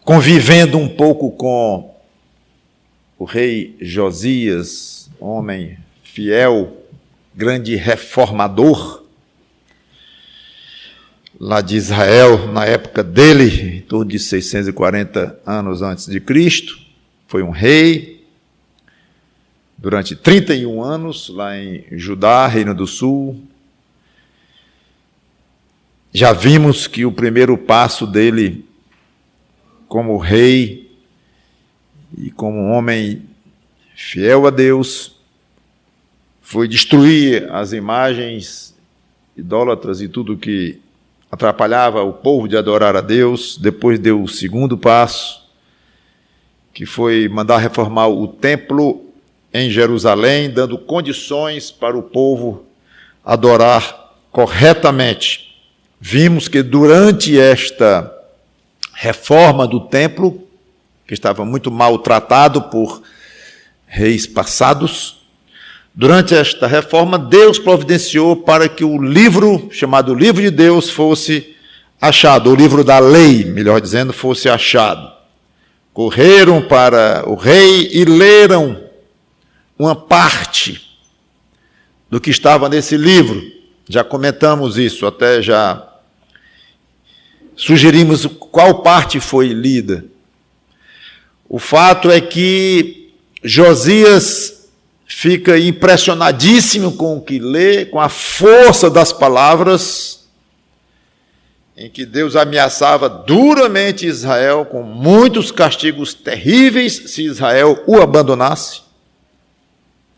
convivendo um pouco com o rei Josias, homem fiel, grande reformador, lá de Israel, na época dele, em torno de 640 anos antes de Cristo, foi um rei, durante 31 anos, lá em Judá, Reino do Sul. Já vimos que o primeiro passo dele, como rei e como homem fiel a Deus, foi destruir as imagens idólatras e tudo que atrapalhava o povo de adorar a Deus. Depois deu o segundo passo, que foi mandar reformar o templo em Jerusalém, dando condições para o povo adorar corretamente. Vimos que durante esta reforma do templo, que estava muito maltratado por reis passados, durante esta reforma, Deus providenciou para que o livro, chamado Livro de Deus, fosse achado, o livro da lei, melhor dizendo, fosse achado. Correram para o rei e leram uma parte do que estava nesse livro. Já comentamos isso, até já sugerimos qual parte foi lida. O fato é que Josias fica impressionadíssimo com o que lê, com a força das palavras, em que Deus ameaçava duramente Israel com muitos castigos terríveis se Israel o abandonasse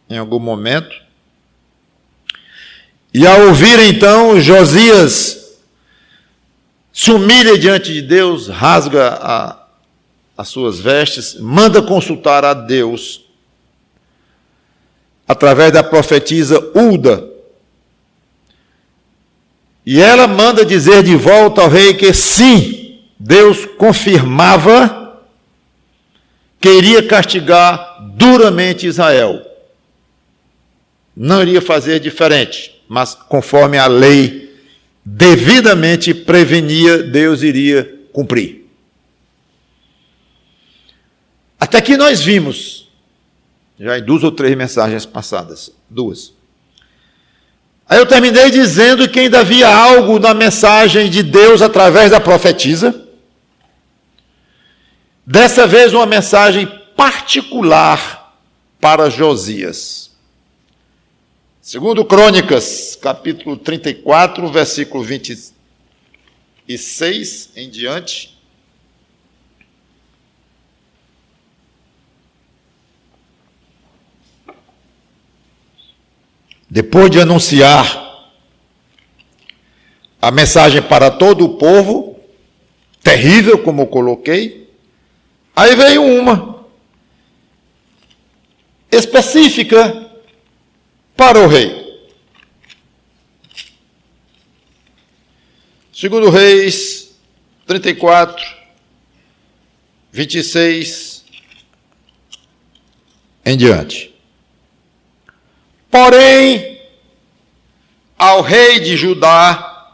em algum momento. E ao ouvir então, Josias se humilha diante de Deus, rasga as suas vestes, manda consultar a Deus através da profetisa Hulda. E ela manda dizer de volta ao rei que sim, Deus confirmava que iria castigar duramente Israel. Não iria fazer diferente, mas conforme a lei devidamente prevenia, Deus iria cumprir. Até aqui nós vimos, já em 2 ou 3 mensagens passadas, 2. Aí eu terminei dizendo que ainda havia algo na mensagem de Deus através da profetisa. Dessa vez uma mensagem particular para Josias. Segundo Crônicas, capítulo 34, versículo 26 em diante. Depois de anunciar a mensagem para todo o povo, terrível como eu coloquei, aí veio uma específica para o rei. Segundo Reis 34, 26 em diante. Porém, ao rei de Judá,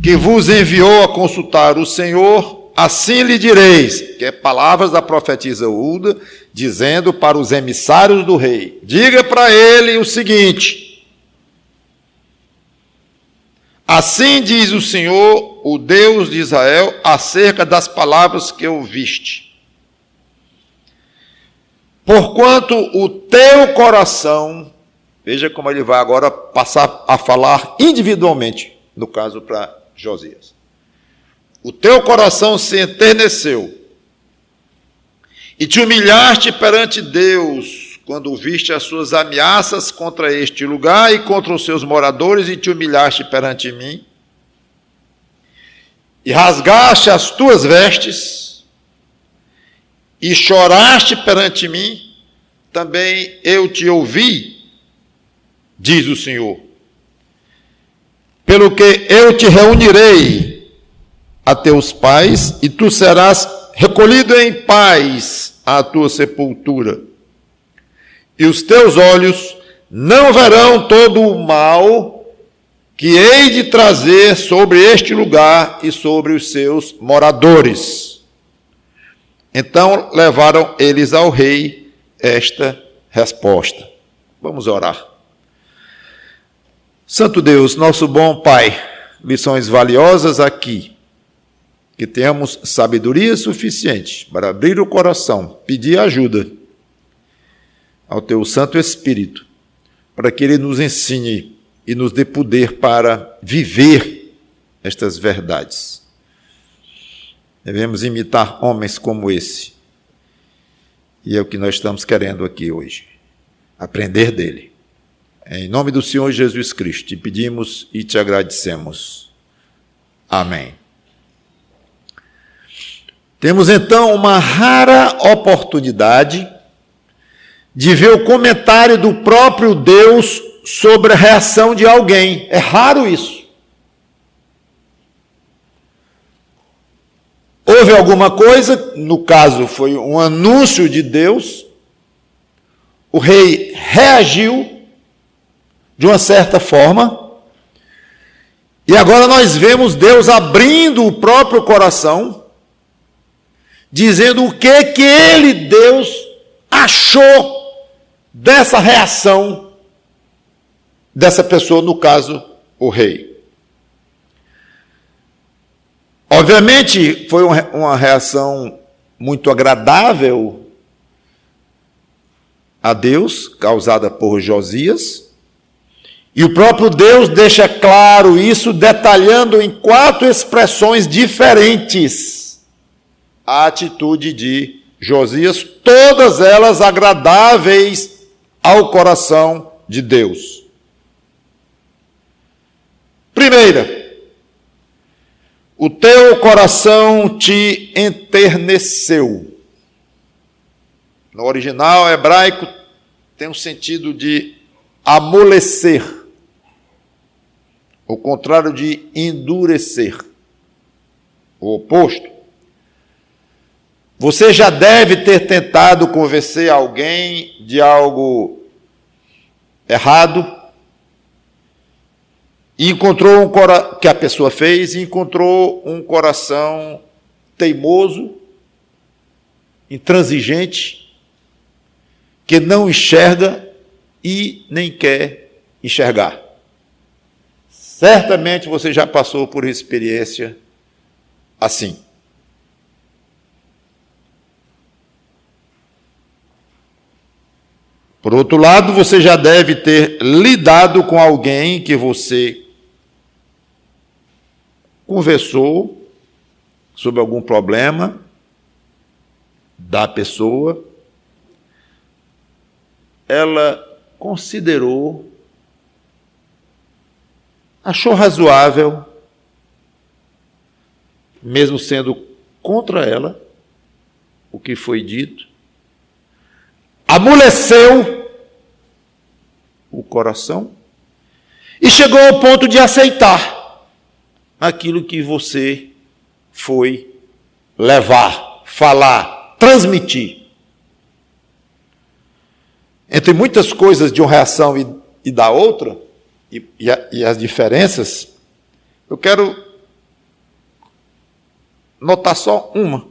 que vos enviou a consultar o Senhor, assim lhe direis, que é palavras da profetisa Hulda, dizendo para os emissários do rei, diga para ele o seguinte: assim diz o Senhor, o Deus de Israel, acerca das palavras que ouviste. Porquanto o teu coração, veja como ele vai agora passar a falar individualmente, no caso para Josias. O teu coração se enterneceu e te humilhaste perante Deus quando viste as suas ameaças contra este lugar e contra os seus moradores e te humilhaste perante mim e rasgaste as tuas vestes e choraste perante mim, também eu te ouvi, diz o Senhor, pelo que eu te reunirei a teus pais, e tu serás recolhido em paz à tua sepultura. E os teus olhos não verão todo o mal que hei de trazer sobre este lugar e sobre os seus moradores. Então levaram eles ao rei esta resposta. Vamos orar. Santo Deus, nosso bom Pai, lições valiosas aqui, que tenhamos sabedoria suficiente para abrir o coração, pedir ajuda ao Teu Santo Espírito, para que Ele nos ensine e nos dê poder para viver estas verdades. Devemos imitar homens como esse, e é o que nós estamos querendo aqui hoje, aprender dele. Em nome do Senhor Jesus Cristo, te pedimos e te agradecemos. Amém. Temos então uma rara oportunidade de ver o comentário do próprio Deus sobre a reação de alguém. É raro isso. Houve alguma coisa, no caso foi um anúncio de Deus, o rei reagiu de uma certa forma, e agora nós vemos Deus abrindo o próprio coração, dizendo o que ele, Deus, achou dessa reação dessa pessoa, no caso, o rei. Obviamente, foi uma reação muito agradável a Deus, causada por Josias, e o próprio Deus deixa claro isso, detalhando em 4 expressões diferentes a atitude de Josias, todas elas agradáveis ao coração de Deus. Primeira, o teu coração te enterneceu. No original hebraico tem um sentido de amolecer, o contrário de endurecer, o oposto. Você já deve ter tentado convencer alguém de algo errado e encontrou que a pessoa fez e encontrou um coração teimoso, intransigente, que não enxerga e nem quer enxergar. Certamente você já passou por experiência assim. Por outro lado, você já deve ter lidado com alguém que você conversou sobre algum problema da pessoa, ela considerou, achou razoável, mesmo sendo contra ela, o que foi dito, amoleceu o coração e chegou ao ponto de aceitar aquilo que você foi levar, falar, transmitir. Entre muitas coisas de uma reação e da outra, e as diferenças, eu quero notar só uma.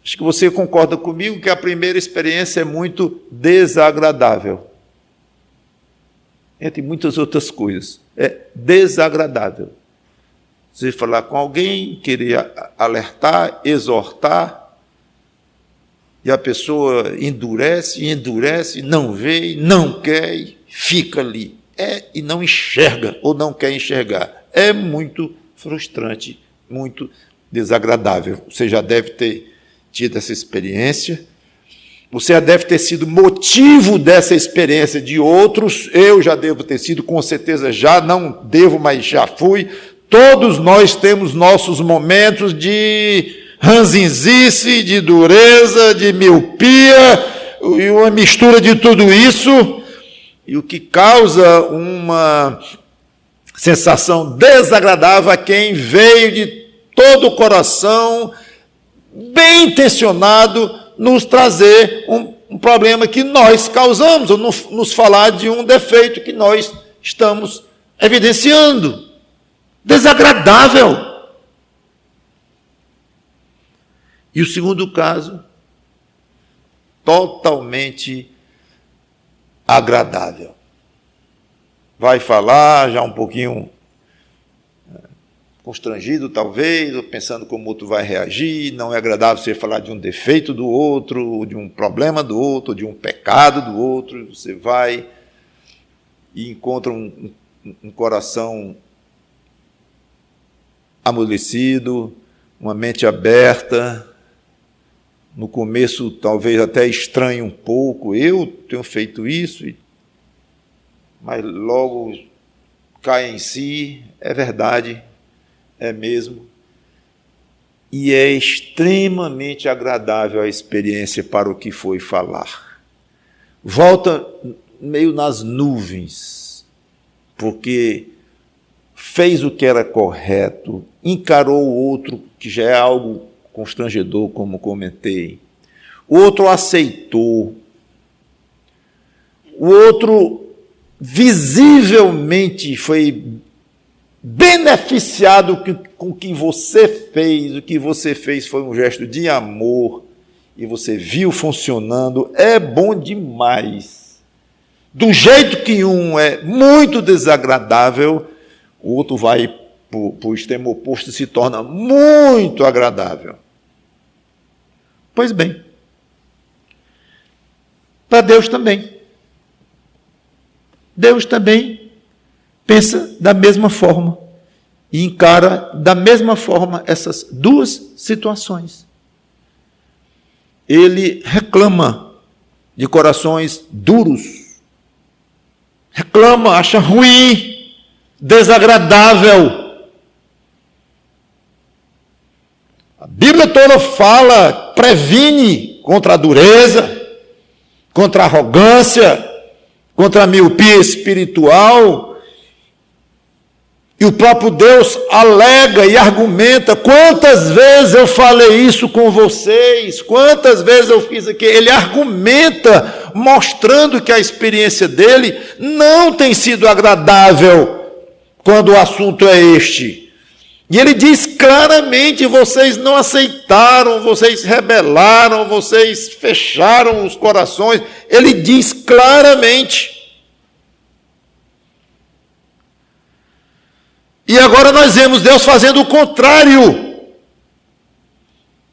Acho que você concorda comigo que a primeira experiência é muito desagradável. Entre muitas outras coisas. É desagradável. Você falar com alguém, querer alertar, exortar, e a pessoa endurece, não vê, não quer, e fica ali. E não enxerga, ou não quer enxergar. É muito frustrante, muito desagradável. Você já deve ter tido essa experiência, você já deve ter sido motivo dessa experiência de outros, eu já devo ter sido, com certeza já, não devo, mas já fui. Todos nós temos nossos momentos de ranzinzice, de dureza, de miopia, e uma mistura de tudo isso, e o que causa uma sensação desagradável a quem veio de todo o coração, bem intencionado, nos trazer um problema que nós causamos, ou nos falar de um defeito que nós estamos evidenciando. Desagradável. E o segundo caso, totalmente agradável. Vai falar já um pouquinho constrangido, talvez, ou pensando como o outro vai reagir. Não é agradável você falar de um defeito do outro, de um problema do outro, de um pecado do outro. Você vai e encontra um coração amolecido, uma mente aberta. No começo, talvez até estranhe um pouco. Eu tenho feito isso, mas logo cai em si. É verdade, é mesmo. E é extremamente agradável a experiência para o que foi falar. Volta meio nas nuvens, porque fez o que era correto, encarou o outro, que já é algo constrangedor, como comentei. O outro aceitou. O outro visivelmente foi beneficiado com o que você fez. O que você fez foi um gesto de amor e você viu funcionando. É bom demais. Do jeito que um é muito desagradável, o outro vai para o extremo oposto e se torna muito agradável. Pois bem, para Deus também. Deus também pensa da mesma forma e encara da mesma forma essas duas situações. Ele reclama de corações duros, reclama, acha ruim, desagradável. A Bíblia toda fala, previne contra a dureza, contra a arrogância, contra a miopia espiritual. E o próprio Deus alega e argumenta. Quantas vezes eu falei isso com vocês? Quantas vezes eu fiz aqui? Ele argumenta, mostrando que a experiência dele não tem sido agradável quando o assunto é este. E ele diz claramente: vocês não aceitaram, vocês rebelaram, vocês fecharam os corações. Ele diz claramente. E agora nós vemos Deus fazendo o contrário,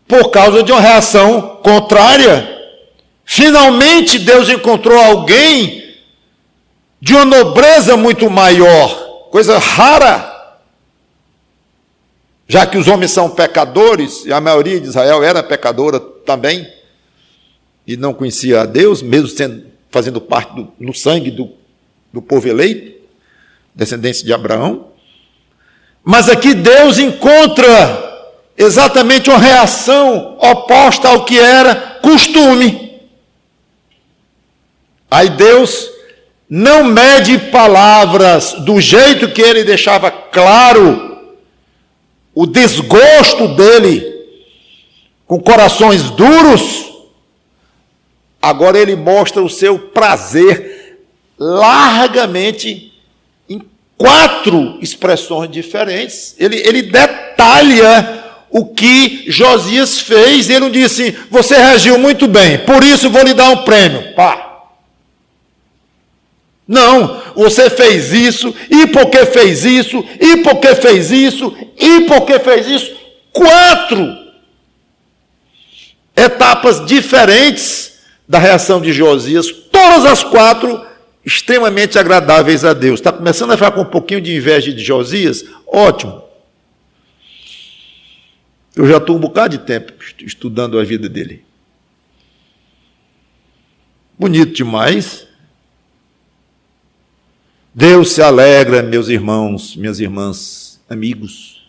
por causa de uma reação contrária. Finalmente Deus encontrou alguém de uma nobreza muito maior, coisa rara. Já que os homens são pecadores, e a maioria de Israel era pecadora também, e não conhecia a Deus, mesmo fazendo parte no sangue do povo eleito, descendência de Abraão. Mas aqui Deus encontra exatamente uma reação oposta ao que era costume. Aí Deus não mede palavras do jeito que ele deixava claro o desgosto dele com corações duros. Agora ele mostra o seu prazer largamente em 4 expressões diferentes. Ele detalha o que Josias fez. Ele não disse: você reagiu muito bem, por isso vou lhe dar um prêmio. Pá. Não, você fez isso, e porque fez isso, e porque fez isso, e porque fez isso. 4 etapas diferentes da reação de Josias, todas as 4 extremamente agradáveis a Deus. Está começando a ficar com um pouquinho de inveja de Josias? Ótimo. Eu já estou um bocado de tempo estudando a vida dele. Bonito demais. Deus se alegra, meus irmãos, minhas irmãs, amigos,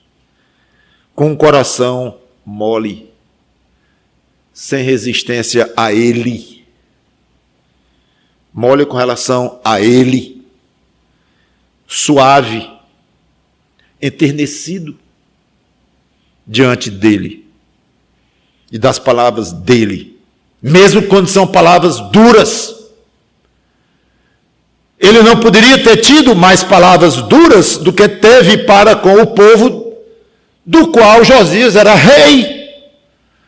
com um coração mole, sem resistência a Ele, mole com relação a Ele, suave, enternecido diante dEle e das palavras dEle, mesmo quando são palavras duras. Ele não poderia ter tido mais palavras duras do que teve para com o povo do qual Josias era rei.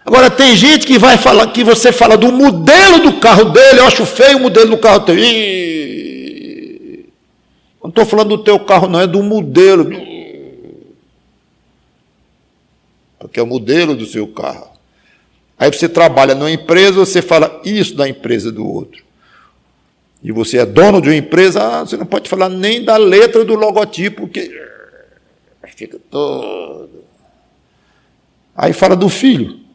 Agora, tem gente que vai falar, que você fala do modelo do carro dele, eu acho feio o modelo do carro teu. Não estou falando do teu carro, não, é do modelo. Porque é o modelo do seu carro. Aí você trabalha numa empresa, você fala isso da empresa do outro. E você é dono de uma empresa, você não pode falar nem da letra do logotipo, porque fica todo. Aí fala do filho.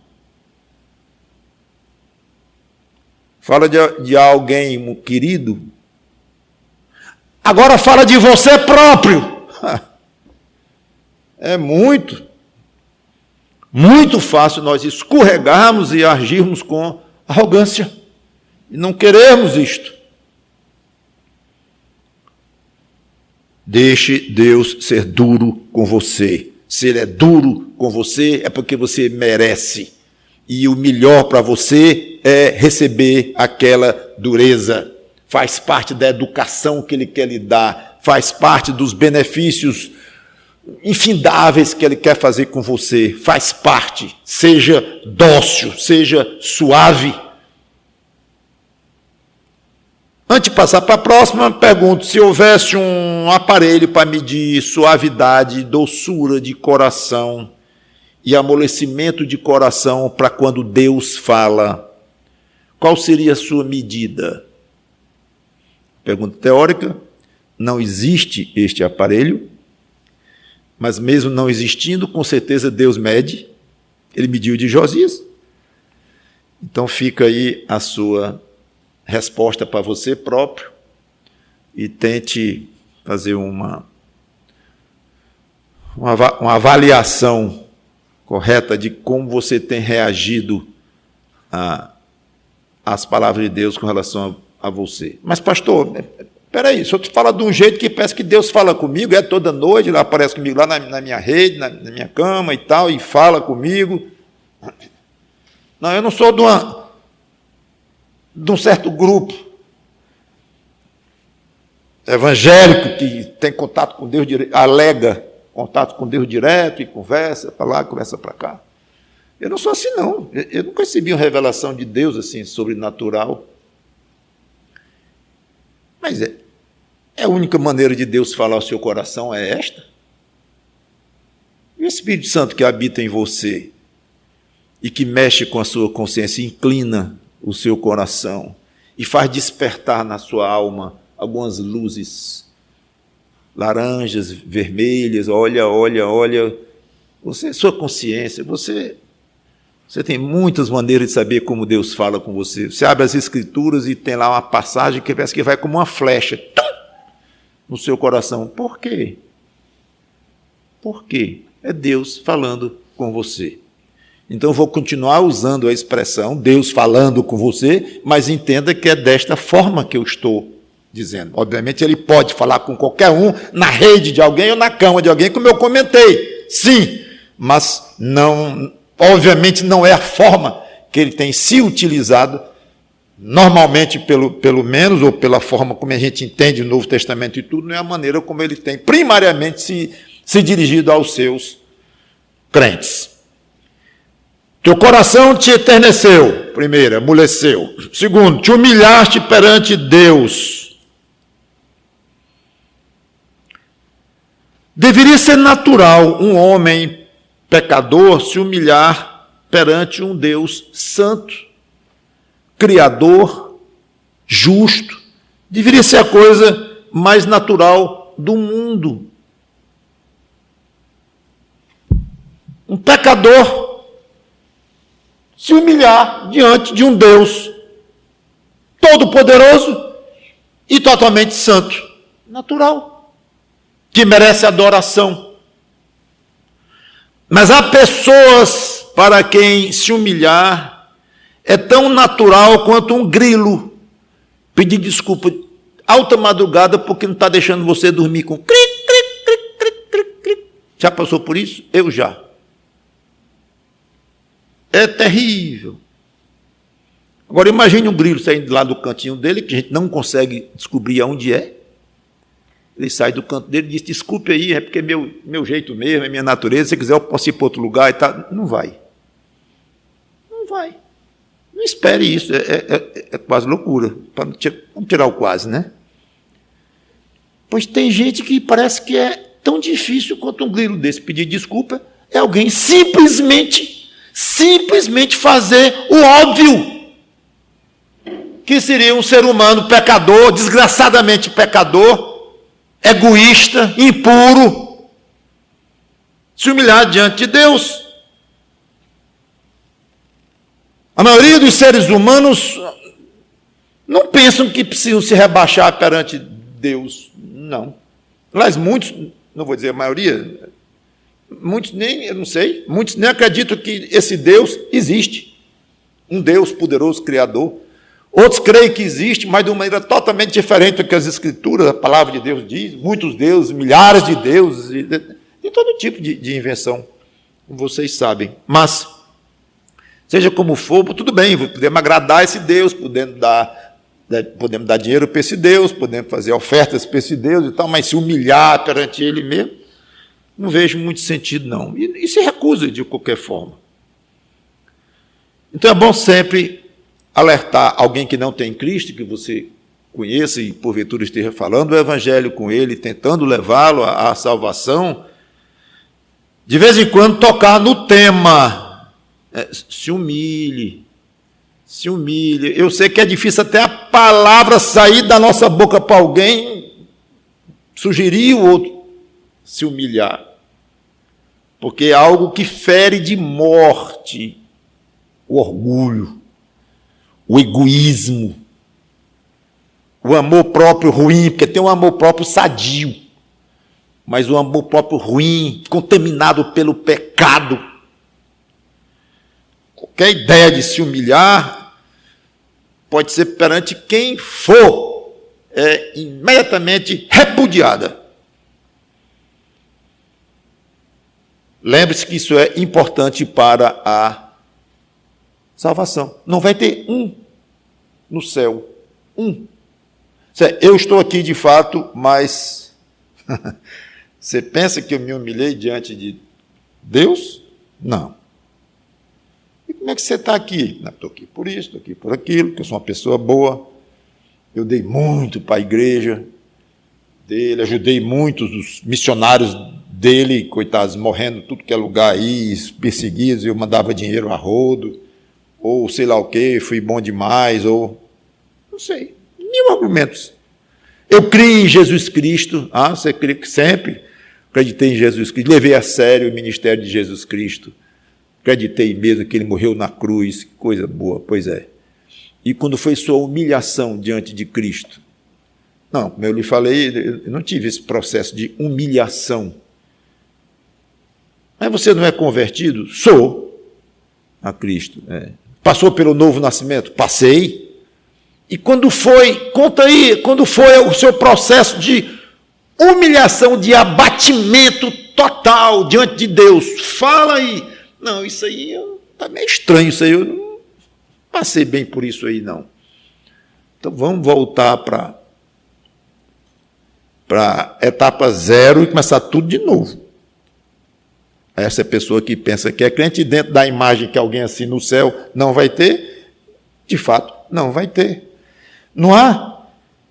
Fala de alguém querido. Agora fala de você próprio. É muito fácil nós escorregarmos e agirmos com arrogância. E não queremos isto. Deixe Deus ser duro com você. Se Ele é duro com você, é porque você merece. E o melhor para você é receber aquela dureza. Faz parte da educação que Ele quer lhe dar. Faz parte dos benefícios infindáveis que Ele quer fazer com você. Faz parte. Seja dócil, seja suave. Antes de passar para a próxima, pergunto, se houvesse um aparelho para medir suavidade, doçura de coração e amolecimento de coração para quando Deus fala, qual seria a sua medida? Pergunta teórica, não existe este aparelho, mas mesmo não existindo, com certeza Deus mede, Ele mediu de Josias. Então fica aí a sua resposta para você próprio e tente fazer uma avaliação correta de como você tem reagido às palavras de Deus com relação a você. Mas, pastor, espera aí, o senhor fala de um jeito que parece que Deus fala comigo, toda noite, ele aparece comigo lá na minha rede, na minha cama e tal, e fala comigo. Não, eu não sou de um certo grupo evangélico que tem contato com Deus direto, alega contato com Deus direto e conversa para lá, conversa para cá. Eu não sou assim, não. Eu nunca recebi uma revelação de Deus assim, sobrenatural. Mas a única maneira de Deus falar ao seu coração é esta. E o Espírito Santo que habita em você e que mexe com a sua consciência, inclina o seu coração e faz despertar na sua alma algumas luzes laranjas, vermelhas, olha, sua consciência, você tem muitas maneiras de saber como Deus fala com você. Você abre as Escrituras e tem lá uma passagem que parece que vai como uma flecha no seu coração. Por quê? Por quê? É Deus falando com você. Então, eu vou continuar usando a expressão Deus falando com você, mas entenda que é desta forma que eu estou dizendo. Obviamente, Ele pode falar com qualquer um, na rede de alguém ou na cama de alguém, como eu comentei. Sim, mas não, obviamente não é a forma que Ele tem se utilizado, normalmente, pelo menos, ou pela forma como a gente entende o Novo Testamento e tudo, não é a maneira como Ele tem primariamente se dirigido aos seus crentes. Teu coração te eterneceu, primeiro, amoleceu. Segundo, te humilhaste perante Deus. Deveria ser natural um homem pecador se humilhar perante um Deus santo, criador, justo. Deveria ser a coisa mais natural do mundo. Um pecador se humilhar diante de um Deus todo-poderoso e totalmente santo, natural, que merece adoração. Mas há pessoas para quem se humilhar é tão natural quanto um grilo pedir desculpa alta madrugada porque não está deixando você dormir com cric, cric, cric, cric, cric, cric. Já passou por isso? Eu já. É terrível. Agora imagine um grilo saindo lá do cantinho dele, que a gente não consegue descobrir aonde é. Ele sai do canto dele e diz, desculpe aí, é porque é meu jeito mesmo, é minha natureza, se quiser eu posso ir para outro lugar e tal. Não vai. Não espere isso, é quase loucura. Vamos tirar o quase, né? Pois tem gente que parece que é tão difícil quanto um grilo desse pedir desculpa, é alguém simplesmente fazer o óbvio, que seria um ser humano pecador, desgraçadamente pecador, egoísta, impuro, se humilhar diante de Deus. A maioria dos seres humanos não pensam que precisam se rebaixar perante Deus, não. Mas muitos, não vou dizer a maioria, muitos nem, eu não sei, muitos nem acreditam que esse Deus existe. Um Deus poderoso, criador. Outros creem que existe, mas de uma maneira totalmente diferente do que as Escrituras, a palavra de Deus diz. Muitos deuses, milhares de deuses, e todo tipo de invenção, como vocês sabem. Mas, seja como for, tudo bem, podemos agradar esse Deus, podemos dar dinheiro para esse Deus, podemos fazer ofertas para esse Deus e tal, mas se humilhar perante Ele mesmo, não vejo muito sentido, não. E se recusa de qualquer forma. Então é bom sempre alertar alguém que não tem Cristo, que você conheça e porventura esteja falando o Evangelho com ele, tentando levá-lo à salvação, de vez em quando tocar no tema, se humilhe. Se humilhe. Eu sei que é difícil até a palavra sair da nossa boca para alguém, sugerir o outro se humilhar. Porque é algo que fere de morte o orgulho, o egoísmo, o amor próprio ruim, porque tem um amor próprio sadio, mas o amor próprio ruim, contaminado pelo pecado. Qualquer ideia de se humilhar pode ser perante quem for, imediatamente repudiada. Lembre-se que isso é importante para a salvação. Não vai ter um no céu. Um. Eu estou aqui de fato, mas você pensa que eu me humilhei diante de Deus? Não. E como é que você está aqui? Estou aqui por isso, estou aqui por aquilo, que eu sou uma pessoa boa. Eu dei muito para a igreja dele, ajudei muitos dos missionários dele, coitados, morrendo tudo que é lugar aí, perseguidos, eu mandava dinheiro a rodo, ou sei lá o quê, fui bom demais, ou não sei, 1000 argumentos. Eu criei em Jesus Cristo, você crê que sempre acreditei em Jesus Cristo, levei a sério o ministério de Jesus Cristo, acreditei mesmo que ele morreu na cruz, que coisa boa, pois é. E quando foi sua humilhação diante de Cristo? Não, como eu lhe falei, eu não tive esse processo de humilhação. Mas você não é convertido? Sou a Cristo. Passou pelo novo nascimento? Passei. E quando foi, conta aí, quando foi o seu processo de humilhação, de abatimento total diante de Deus? Fala aí. Não, isso aí está meio estranho, isso aí eu não passei bem por isso aí, não. Então vamos voltar para etapa zero e começar tudo de novo. Essa pessoa que pensa que é crente, dentro da imagem que alguém assim no céu não vai ter, de fato, não vai ter. Não há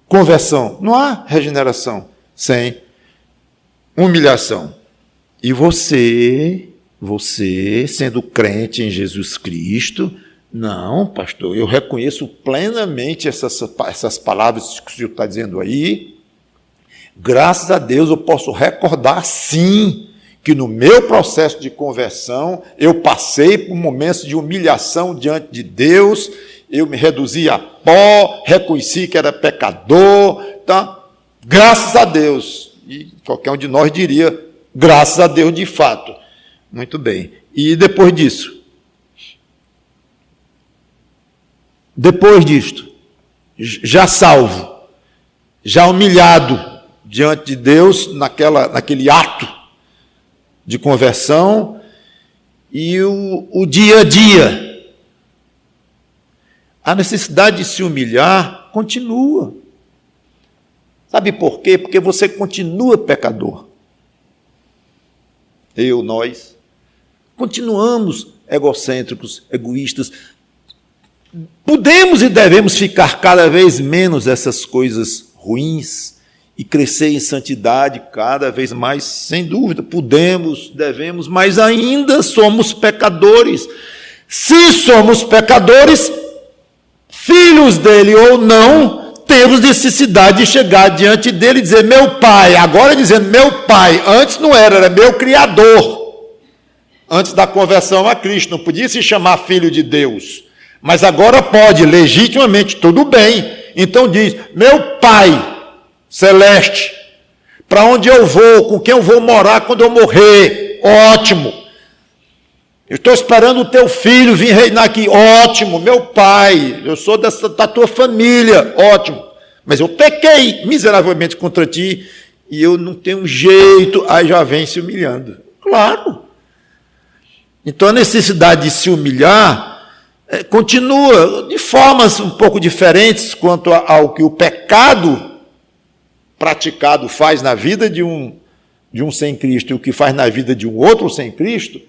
conversão, não há regeneração sem humilhação. E você, sendo crente em Jesus Cristo, não, pastor, eu reconheço plenamente essas palavras que o senhor está dizendo aí. Graças a Deus eu posso recordar, sim, que no meu processo de conversão, eu passei por momentos de humilhação diante de Deus, eu me reduzi a pó, reconheci que era pecador, tá? Graças a Deus. E qualquer um de nós diria, graças a Deus de fato. Muito bem. E depois disso? Depois disto, já salvo, já humilhado diante de Deus, naquele ato de conversão, e o dia a dia. A necessidade de se humilhar continua. Sabe por quê? Porque você continua pecador. Nós, continuamos egocêntricos, egoístas, podemos e devemos ficar cada vez menos essas coisas ruins e crescer em santidade cada vez mais, sem dúvida. Podemos, devemos, mas ainda somos pecadores. Se somos pecadores, filhos dele ou não, temos necessidade de chegar diante dele e dizer, meu pai, agora dizendo meu pai, antes não era meu criador, antes da conversão a Cristo, não podia se chamar filho de Deus, mas agora pode, legitimamente, tudo bem. Então diz, meu pai celeste, para onde eu vou, com quem eu vou morar quando eu morrer, ótimo. Eu estou esperando o teu filho vir reinar aqui, ótimo. Meu pai, eu sou da tua família, ótimo. Mas eu pequei miseravelmente contra ti e eu não tenho jeito, aí já vem se humilhando. Claro. Então a necessidade de se humilhar continua de formas um pouco diferentes quanto ao que o pecado praticado faz na vida de um sem Cristo e o que faz na vida de um outro sem Cristo,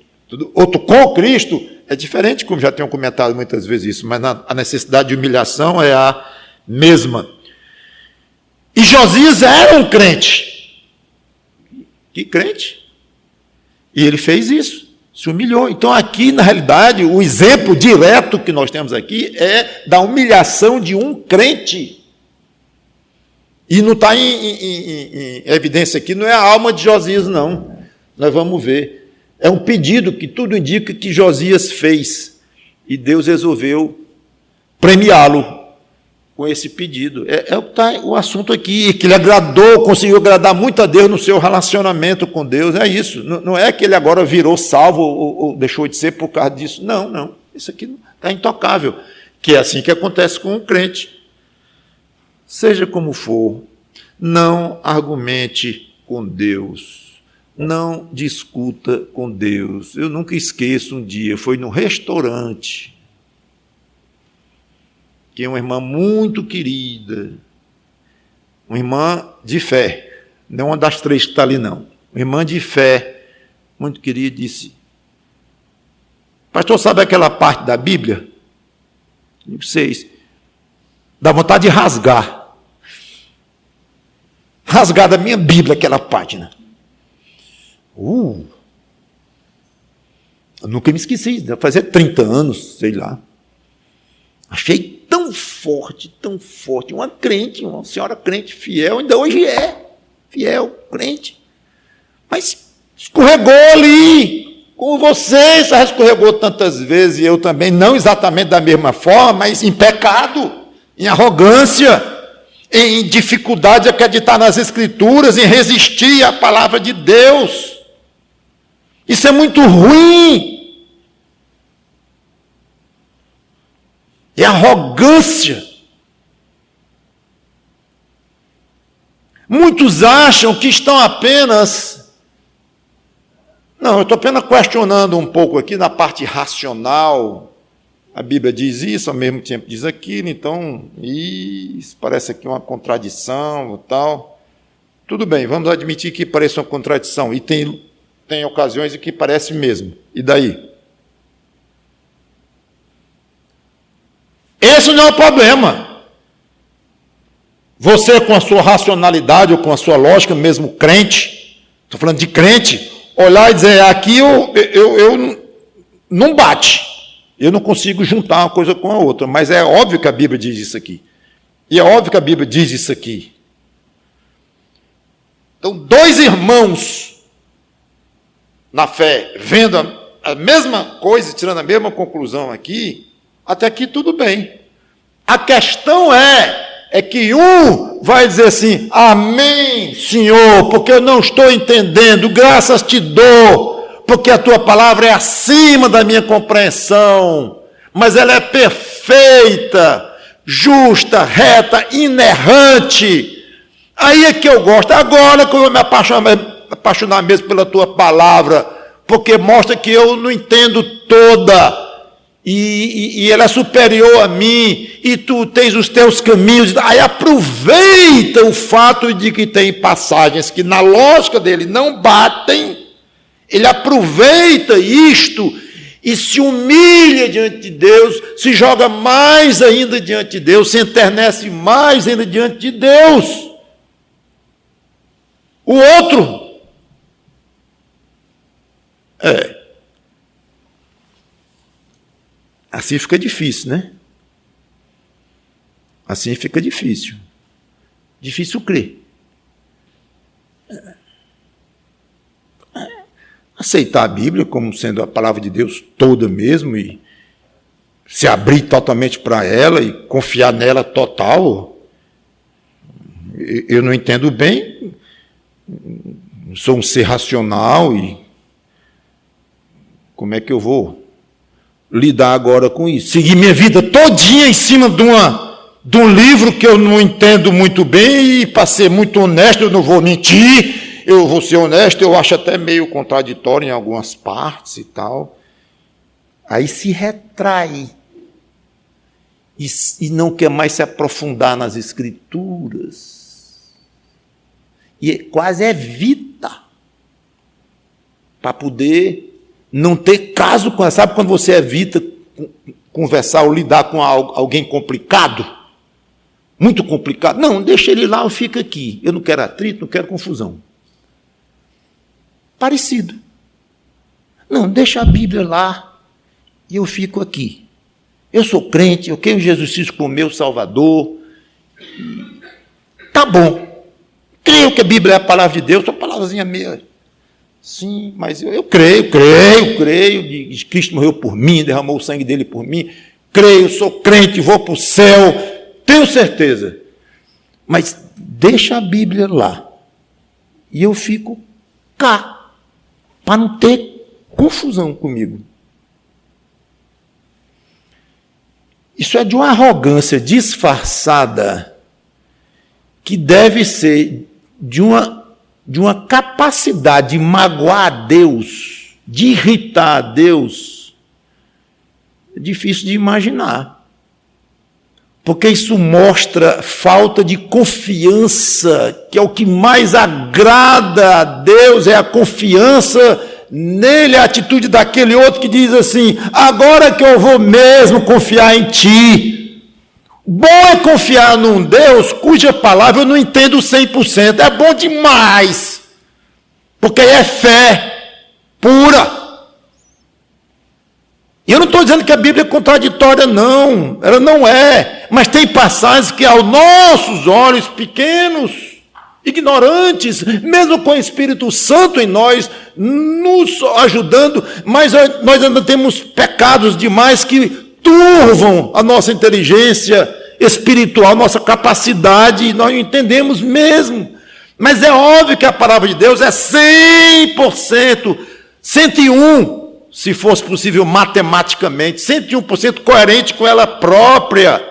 outro com Cristo, é diferente, como já tenho comentado muitas vezes isso, mas a necessidade de humilhação é a mesma. E Josias era um crente. Que crente? E ele fez isso, se humilhou. Então aqui, na realidade, o exemplo direto que nós temos aqui é da humilhação de um crente. E não está em evidência aqui, não é a alma de Josias, não. Nós vamos ver. É um pedido que tudo indica que Josias fez. E Deus resolveu premiá-lo com esse pedido. Tá o assunto aqui, que ele agradou, conseguiu agradar muito a Deus no seu relacionamento com Deus. É isso. Não é que ele agora virou salvo ou deixou de ser por causa disso. Não. Isso aqui está intocável. Que é assim que acontece com o crente. Seja como for, não argumente com Deus, não discuta com Deus. Eu nunca esqueço um dia, foi no restaurante, que uma irmã muito querida, uma irmã de fé, não uma das três que está ali não, uma irmã de fé, muito querida, disse, pastor, sabe aquela parte da Bíblia? Não sei, dá vontade de rasgar da minha Bíblia aquela página. Eu nunca me esqueci, deve fazer 30 anos, sei lá. Achei tão forte, uma crente, uma senhora crente, fiel, ainda hoje é fiel, crente, mas escorregou ali, como você já escorregou tantas vezes, e eu também, não exatamente da mesma forma, mas em pecado, em arrogância, em dificuldade de acreditar nas Escrituras, em resistir à palavra de Deus. Isso é muito ruim. É arrogância. Muitos acham que estão apenas... Não, eu estou apenas questionando um pouco aqui na parte racional. A Bíblia diz isso, ao mesmo tempo diz aquilo, então, isso parece aqui uma contradição e tal. Tudo bem, vamos admitir que parece uma contradição, e tem ocasiões em que parece mesmo. E daí? Esse não é o problema. Você, com a sua racionalidade ou com a sua lógica, mesmo crente, estou falando de crente, olhar e dizer, aqui eu não bate. Eu não consigo juntar uma coisa com a outra, mas é óbvio que a Bíblia diz isso aqui. E é óbvio que a Bíblia diz isso aqui. Então, dois irmãos na fé, vendo a mesma coisa, tirando a mesma conclusão aqui, até aqui tudo bem. A questão é que um vai dizer assim, amém, Senhor, porque eu não estou entendendo, graças te dou, porque a tua palavra é acima da minha compreensão, mas ela é perfeita, justa, reta, inerrante. Aí é que eu gosto. Agora que eu vou me apaixonar mesmo pela tua palavra, porque mostra que eu não entendo toda, e ela é superior a mim, e tu tens os teus caminhos. Aí aproveita o fato de que tem passagens que na lógica dele não batem. Ele aproveita isto e se humilha diante de Deus, se joga mais ainda diante de Deus, se enternece mais ainda diante de Deus. O outro assim fica difícil, né? Assim fica difícil. Difícil crer. Aceitar a Bíblia como sendo a palavra de Deus toda mesmo e se abrir totalmente para ela e confiar nela total. Eu não entendo bem, sou um ser racional e como é que eu vou lidar agora com isso? Seguir minha vida todinha em cima de um livro que eu não entendo muito bem e, para ser muito honesto, eu não vou mentir, eu vou ser honesto, eu acho até meio contraditório em algumas partes e tal. Aí se retrai e não quer mais se aprofundar nas Escrituras. E quase evita para poder não ter caso com ela. Sabe quando você evita conversar ou lidar com alguém complicado? Muito complicado. Não, deixa ele lá, eu fico aqui. Eu não quero atrito, não quero confusão. Parecido. Não, deixa a Bíblia lá e eu fico aqui. Eu sou crente, eu quero Jesus Cristo como meu Salvador. Tá bom. Creio que a Bíblia é a palavra de Deus, uma palavrazinha meia. Sim, mas eu creio de Cristo morreu por mim, derramou o sangue dele por mim. Creio, sou crente, vou para o céu, tenho certeza. Mas deixa a Bíblia lá e eu fico cá, para não ter confusão comigo. Isso é de uma arrogância disfarçada que deve ser de uma capacidade de magoar a Deus, de irritar a Deus. É difícil de imaginar. Porque isso mostra falta de confiança, que é o que mais agrada a Deus, é a confiança nele, a atitude daquele outro que diz assim, agora que eu vou mesmo confiar em ti. Bom é confiar num Deus cuja palavra eu não entendo 100%, é bom demais, porque é fé pura. E eu não estou dizendo que a Bíblia é contraditória, não, ela não é, mas tem passagens que aos nossos olhos pequenos, ignorantes, mesmo com o Espírito Santo em nós, nos ajudando, mas nós ainda temos pecados demais que turvam a nossa inteligência espiritual, nossa capacidade, e nós não entendemos mesmo. Mas é óbvio que a palavra de Deus é 100%, 101%, se fosse possível matematicamente, 101% coerente com ela própria,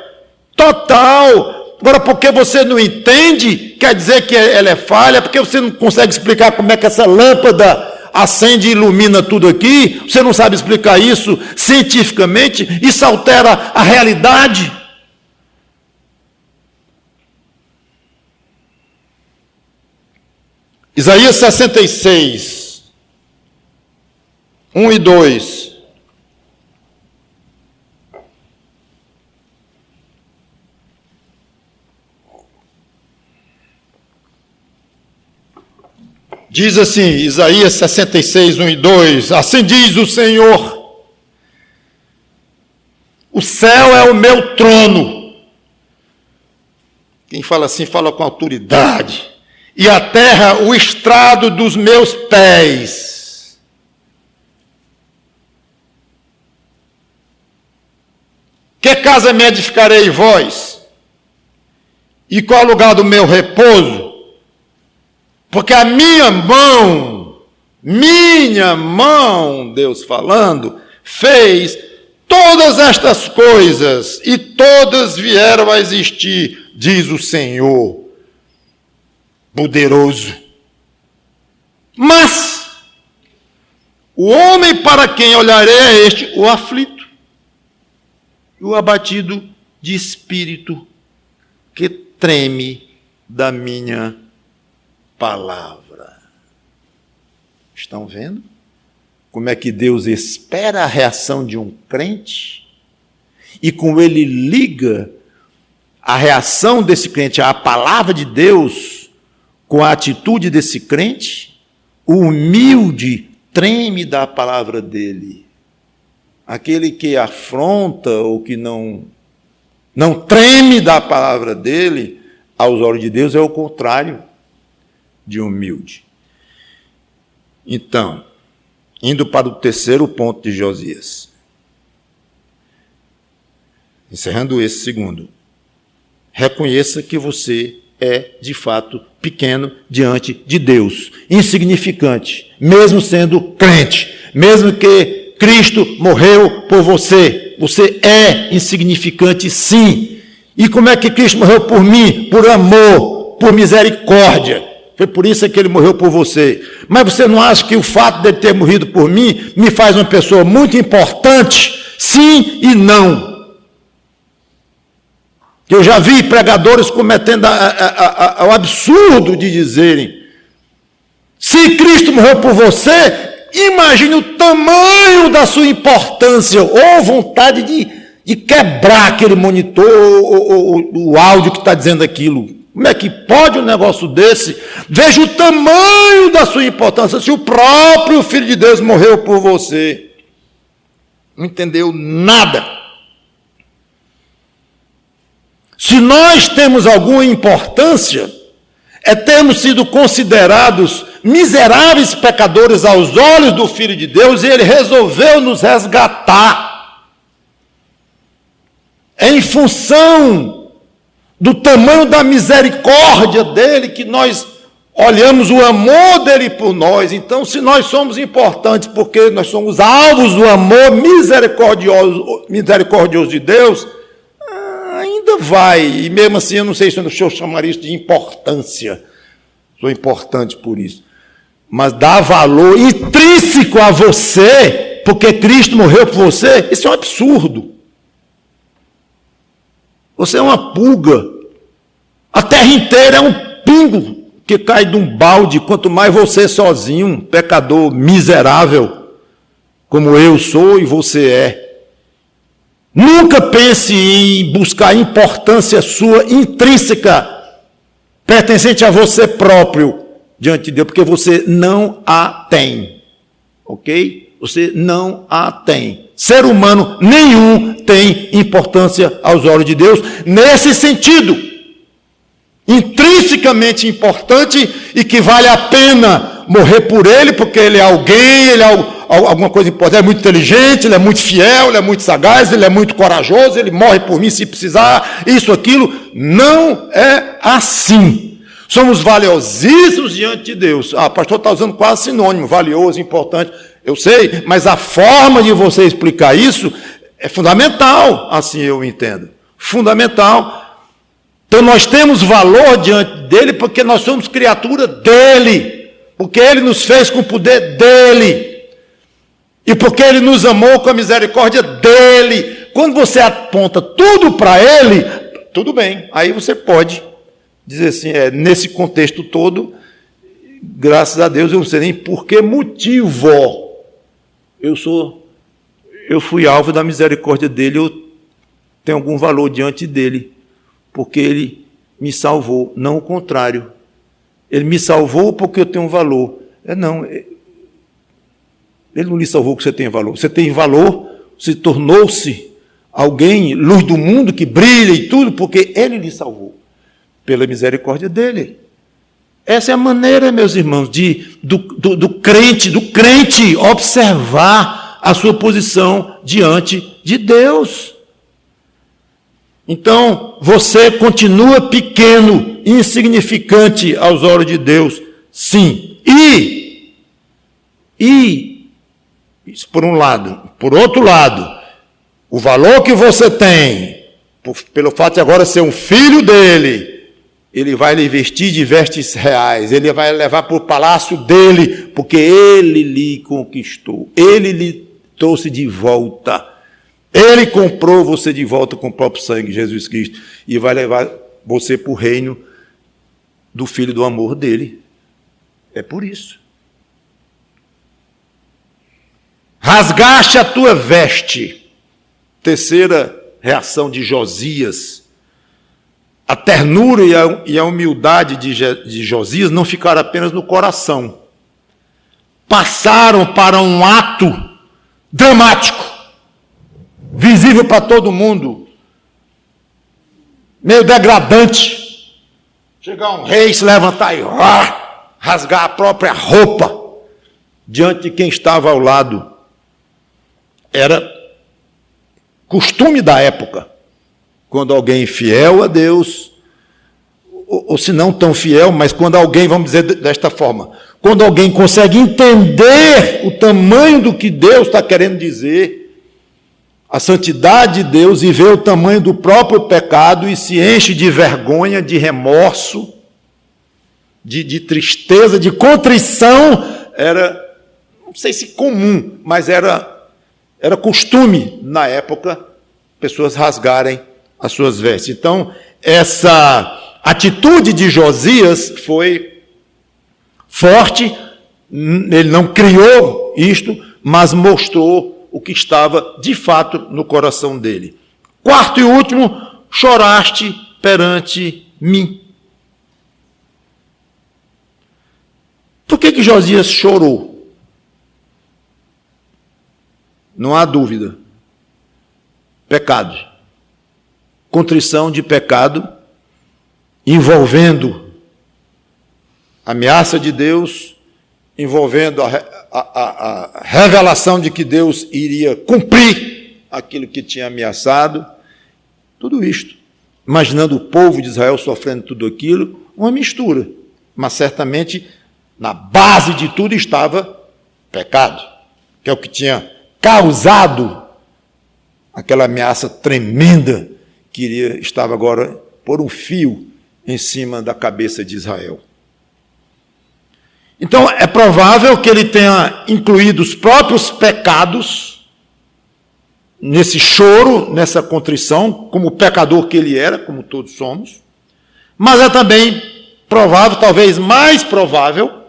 total. Agora, porque você não entende, quer dizer que ela é falha, porque você não consegue explicar como é que essa lâmpada acende e ilumina tudo aqui, você não sabe explicar isso cientificamente, isso altera a realidade. Isaías 66, 1 e 2. Diz assim, Isaías 66, 1 e 2, assim diz o Senhor, o céu é o meu trono. Quem fala assim, fala com autoridade. E a terra, o estrado dos meus pés. Que casa me edificarei vós? E qual o lugar do meu repouso? Porque a minha mão, Deus falando, fez todas estas coisas, e todas vieram a existir, diz o Senhor poderoso. Mas o homem para quem olharei é este, o aflito, o abatido de espírito, que treme da minha palavra. Estão vendo? como é que Deus espera a reação de um crente e como ele liga a reação desse crente à palavra de Deus com a atitude desse crente, o humilde treme da palavra dele. Aquele que afronta ou que não treme da palavra dele, aos olhos de Deus, é o contrário de humilde. Então, indo para o terceiro ponto de Josias, encerrando esse segundo, reconheça que você é, de fato, pequeno diante de Deus, insignificante, mesmo sendo crente, mesmo que Cristo morreu por você. Você é insignificante, sim. E como é que Cristo morreu por mim? Por amor, por misericórdia. Foi por isso que ele morreu por você. Mas você não acha que o fato dele ter morrido por mim me faz uma pessoa muito importante? Sim e não. Eu já vi pregadores cometendo o absurdo de dizerem: se Cristo morreu por você, imagine o tamanho da sua importância, ou vontade de quebrar aquele monitor, o áudio que está dizendo aquilo. Como é que pode um negócio desse? Veja o tamanho da sua importância, se o próprio Filho de Deus morreu por você. Não entendeu nada. Se nós temos alguma importância, é termos sido considerados miseráveis pecadores aos olhos do Filho de Deus, e ele resolveu nos resgatar. É em função do tamanho da misericórdia dele que nós olhamos o amor dele por nós. Então, se nós somos importantes porque nós somos alvos do amor misericordioso de Deus, ainda vai, e mesmo assim eu não sei se eu chamaria isso de importância, sou importante por isso, mas dá valor intrínseco a você, porque Cristo morreu por você, isso é um absurdo. Você é uma pulga, a terra inteira é um pingo que cai de um balde, quanto mais você sozinho, um pecador miserável, como eu sou e você é. Nunca pense em buscar importância sua intrínseca, pertencente a você próprio, diante de Deus, porque você não a tem. Ok? Você não a tem. Ser humano nenhum tem importância aos olhos de Deus, nesse sentido. Intrinsecamente importante e que vale a pena morrer por ele, porque ele é alguém, ele é alguma coisa importante, ele é muito inteligente, ele é muito fiel, ele é muito sagaz, ele é muito corajoso, ele morre por mim se precisar, isso, aquilo. Não é assim. Somos valiosíssimos diante de Deus. O pastor está usando quase sinônimo, valioso, importante, eu sei, mas a forma de você explicar isso é fundamental, assim eu entendo. Fundamental. Então nós temos valor diante dele porque nós somos criatura dele, porque ele nos fez com o poder dele, e porque ele nos amou com a misericórdia dele. Quando você aponta tudo para ele, tudo bem, aí você pode dizer assim, nesse contexto todo, graças a Deus, eu não sei nem por que motivo eu fui alvo da misericórdia dele, eu tenho algum valor diante dele, porque ele me salvou, não o contrário. Ele me salvou porque eu tenho um valor. Não, ele não lhe salvou porque você tem valor. Você tem valor, se tornou-se alguém, luz do mundo, que brilha e tudo, porque ele lhe salvou, pela misericórdia dele. Essa é a maneira, meus irmãos, do crente observar a sua posição diante de Deus. Então, você continua pequeno, insignificante aos olhos de Deus, sim. Isso por um lado. Por outro lado, o valor que você tem, pelo fato de agora ser um filho dele, ele vai lhe vestir de vestes reais, ele vai levar para o palácio dele, porque ele lhe conquistou, ele lhe trouxe de volta. Ele comprou você de volta com o próprio sangue, Jesus Cristo, e vai levar você para o reino do Filho do amor dele. É por isso. rasgaste a tua veste. Terceira reação de Josias. A ternura e a humildade de Josias não ficaram apenas no coração. Passaram para um ato dramático, visível para todo mundo, meio degradante. Chegar um rei, se levantar e rasgar a própria roupa diante de quem estava ao lado. Era costume da época, quando alguém fiel a Deus, ou se não tão fiel, mas quando alguém, vamos dizer desta forma, quando alguém consegue entender o tamanho do que Deus está querendo dizer, a santidade de Deus, e vê o tamanho do próprio pecado e se enche de vergonha, de remorso, de tristeza, de contrição, era, não sei se comum, mas era costume na época pessoas rasgarem as suas vestes. Então, essa atitude de Josias foi forte, ele não criou isto, mas mostrou o que estava de fato no coração dele. Quarto e último, choraste perante mim. Por que Josias chorou? Não há dúvida. Pecado. Contrição de pecado envolvendo a ameaça de Deus, envolvendo a revelação de que Deus iria cumprir aquilo que tinha ameaçado. Tudo isto. Imaginando o povo de Israel sofrendo tudo aquilo, uma mistura. Mas certamente, na base de tudo estava pecado, que é o que tinha causado aquela ameaça tremenda que estava agora por um fio em cima da cabeça de Israel. Então, é provável que ele tenha incluído os próprios pecados nesse choro, nessa contrição, como pecador que ele era, como todos somos, mas é também provável, talvez mais provável,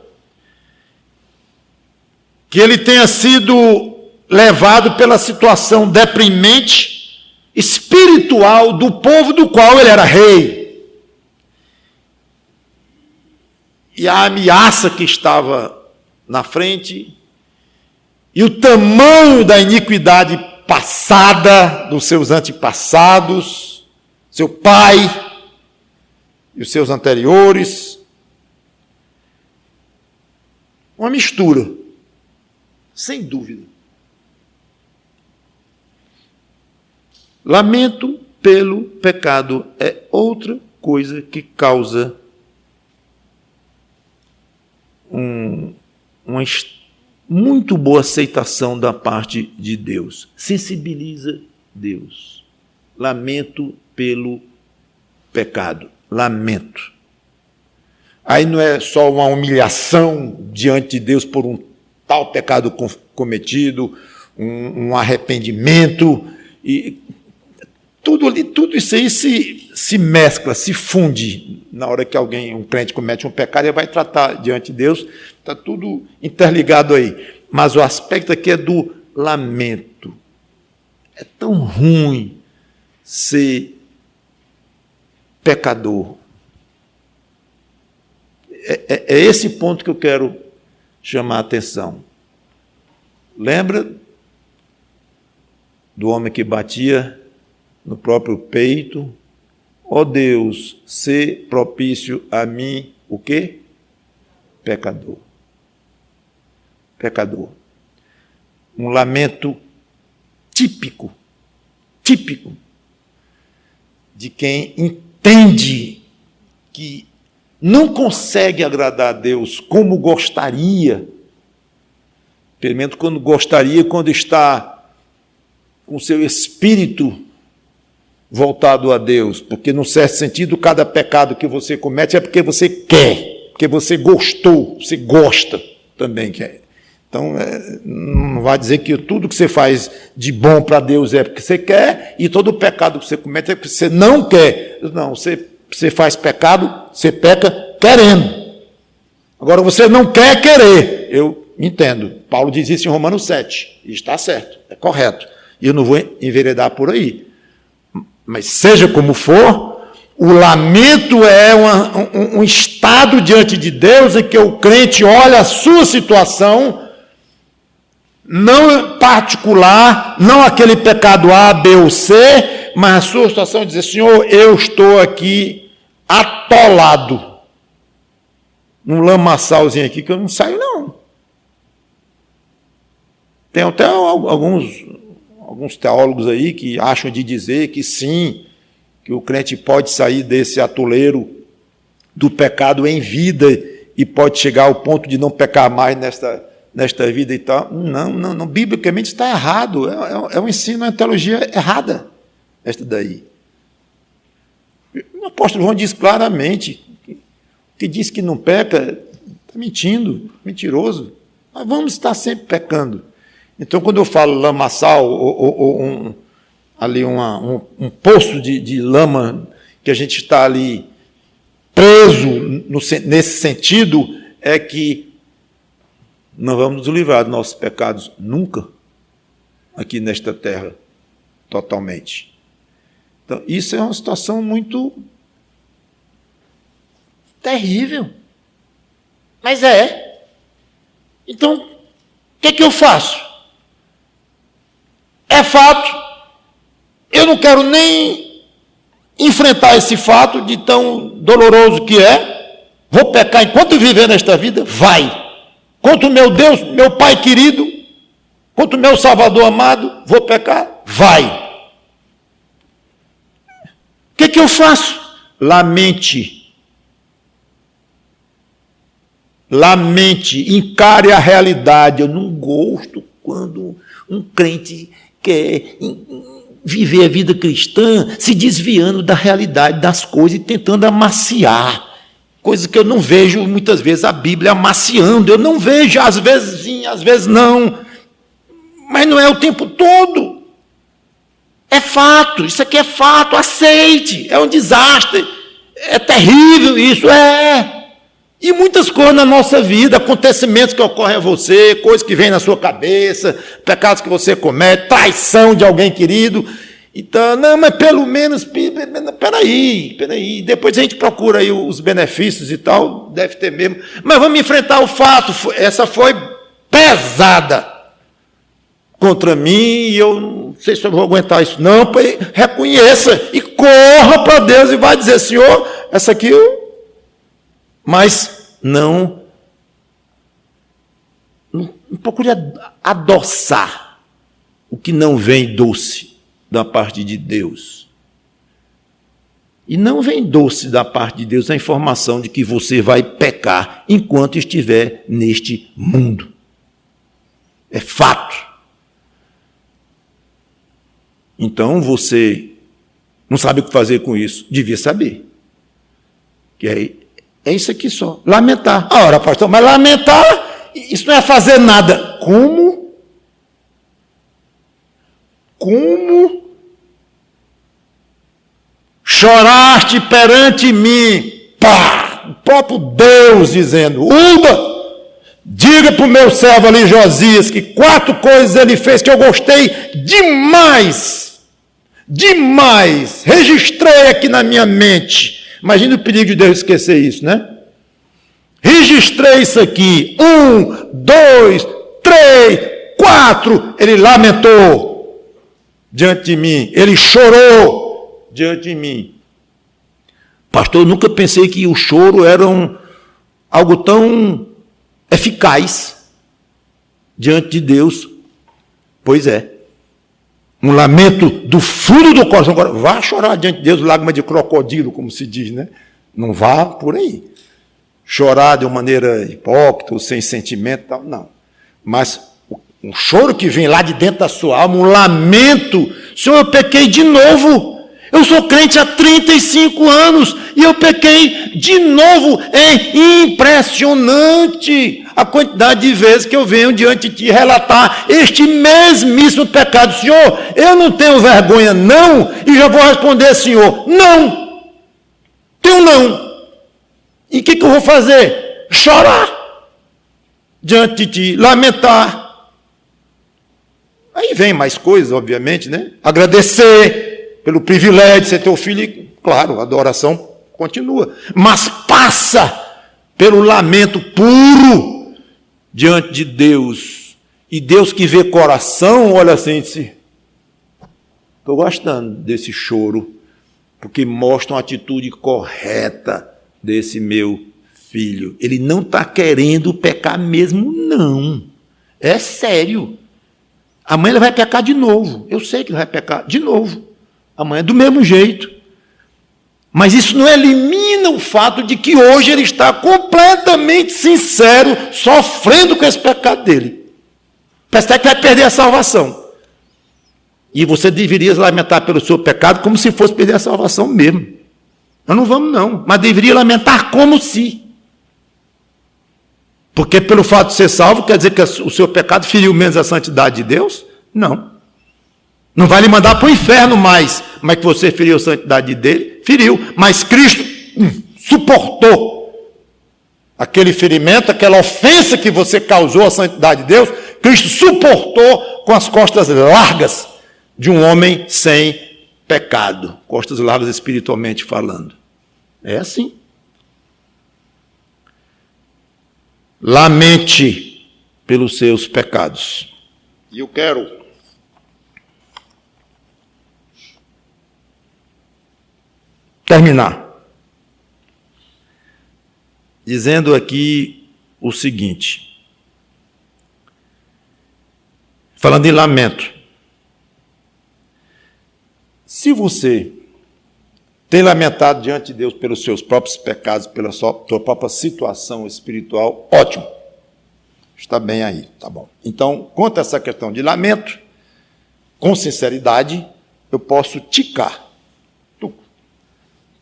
que ele tenha sido levado pela situação deprimente espiritual do povo do qual ele era rei. E a ameaça que estava na frente, e o tamanho da iniquidade passada dos seus antepassados, seu pai e os seus anteriores. Uma mistura, sem dúvida. Lamento pelo pecado é outra coisa que causa uma muito boa aceitação da parte de Deus. Sensibiliza Deus. Lamento pelo pecado. Lamento. Aí não é só uma humilhação diante de Deus por um tal pecado cometido, um arrependimento, e tudo isso aí se mescla, se funde. Na hora que um crente comete um pecado, ele vai tratar diante de Deus, está tudo interligado aí. Mas o aspecto aqui é do lamento. É tão ruim ser pecador. É esse ponto que eu quero chamar a atenção. Lembra do homem que batia no próprio peito? Ó Deus, sê propício a mim, o quê? Pecador. Pecador. Um lamento típico de quem entende que não consegue agradar a Deus como gostaria, pelo menos quando está com seu espírito voltado a Deus, porque, num certo sentido, cada pecado que você comete é porque você quer, porque você gostou, você gosta também. Então, não vai dizer que tudo que você faz de bom para Deus é porque você quer, e todo pecado que você comete é porque você não quer. Não, você faz pecado, você peca querendo. Agora, você não quer querer. Eu entendo. Paulo diz isso em Romanos 7. E está certo, é correto. E eu não vou enveredar por aí. Mas seja como for, o lamento é um estado diante de Deus em que o crente olha a sua situação, não particular, não aquele pecado A, B ou C, mas a sua situação, dizer: Senhor, eu estou aqui atolado num lamaçalzinho aqui que eu não saio, não. Tem até alguns teólogos aí que acham de dizer que sim, que o crente pode sair desse atoleiro do pecado em vida e pode chegar ao ponto de não pecar mais nesta vida e tal. Não, biblicamente está errado. É um ensino, é uma teologia errada, esta daí. O apóstolo João diz claramente que diz que não peca, está mentindo, mentiroso. Mas vamos estar sempre pecando. Então, quando eu falo lamaçal, ou um poço de lama, que a gente está ali preso nesse sentido, é que não vamos nos livrar dos nossos pecados nunca, aqui nesta terra, totalmente. Então, isso é uma situação muito terrível. Mas é. Então, o que eu faço? É fato. Eu não quero nem enfrentar esse fato de tão doloroso que é. Vou pecar enquanto viver nesta vida? Vai. Contra o meu Deus, meu Pai querido, contra o meu Salvador amado, vou pecar? Vai. O que eu faço? Lamente. Lamente, encare a realidade. Eu não gosto quando um crente quer viver a vida cristã se desviando da realidade das coisas e tentando amaciar. Coisa que eu não vejo muitas vezes a Bíblia amaciando. Eu não vejo, às vezes sim, às vezes não. Mas não é o tempo todo. É fato, isso aqui é fato, aceite. É um desastre. É terrível isso, é. E muitas coisas na nossa vida, acontecimentos que ocorrem a você, coisas que vêm na sua cabeça, pecados que você comete, traição de alguém querido. Então, não, mas pelo menos, peraí, depois a gente procura aí os benefícios e tal, deve ter mesmo. Mas vamos enfrentar o fato, essa foi pesada contra mim, e eu não sei se eu vou aguentar isso não, reconheça e corra para Deus e vai dizer: Senhor, essa aqui Mas não procure adoçar o que não vem doce da parte de Deus. E não vem doce da parte de Deus a informação de que você vai pecar enquanto estiver neste mundo. É fato. Então você não sabe o que fazer com isso. Devia saber. Que é isso aqui só. Lamentar. Ora, pastor, mas lamentar, isso não é fazer nada. Como? Choraste perante mim. Pá! O próprio Deus dizendo: Uba, diga para o meu servo ali, Josias, que 4 coisas ele fez que eu gostei demais. Demais. Registrei aqui na minha mente. Imagina o perigo de Deus esquecer isso, né? Registrei isso aqui. 1, 2, 3, 4. Ele lamentou diante de mim. Ele chorou diante de mim. Pastor, eu nunca pensei que o choro era algo tão eficaz diante de Deus. Pois é. Um lamento do fundo do coração. Agora, vá chorar diante de Deus, lágrima de crocodilo, como se diz, né? Não vá por aí. Chorar de uma maneira hipócrita, sem sentimento, tal, não. Mas um choro que vem lá de dentro da sua alma, um lamento. Senhor, eu pequei de novo. Eu sou crente há 35 anos e eu pequei de novo. É impressionante a quantidade de vezes que eu venho diante de ti relatar este mesmíssimo pecado. Senhor, eu não tenho vergonha não, e já vou responder: Senhor, não. Tenho não. E o que eu vou fazer? Chorar. diante de ti, lamentar. Aí vem mais coisas, obviamente, né? Agradecer pelo privilégio de ser teu filho, e, claro, a adoração continua. Mas passa pelo lamento puro diante de Deus. E Deus que vê coração, olha assim e diz: estou gostando desse choro, porque mostra uma atitude correta desse meu filho. Ele não está querendo pecar mesmo, não. É sério. Amanhã ele vai pecar de novo. Eu sei que ele vai pecar de novo. Amanhã do mesmo jeito. Mas isso não elimina o fato de que hoje ele está completamente sincero, sofrendo com esse pecado dele. Parece que vai perder a salvação. E você deveria lamentar pelo seu pecado como se fosse perder a salvação mesmo. Nós não vamos não, mas deveria lamentar como se. Porque pelo fato de ser salvo, quer dizer que o seu pecado feriu menos a santidade de Deus? Não. Não vai lhe mandar para o inferno mais, mas que você feriu a santidade dele? Feriu. Mas Cristo suportou aquele ferimento, aquela ofensa que você causou à santidade de Deus. Cristo suportou com as costas largas de um homem sem pecado. Costas largas espiritualmente falando. É assim. Lamente pelos seus pecados. E eu quero terminar dizendo aqui o seguinte, falando em lamento. Se você tem lamentado diante de Deus pelos seus próprios pecados, pela sua própria situação espiritual, ótimo. Está bem aí, tá bom. Então, quanto a essa questão de lamento, com sinceridade, eu posso ticar.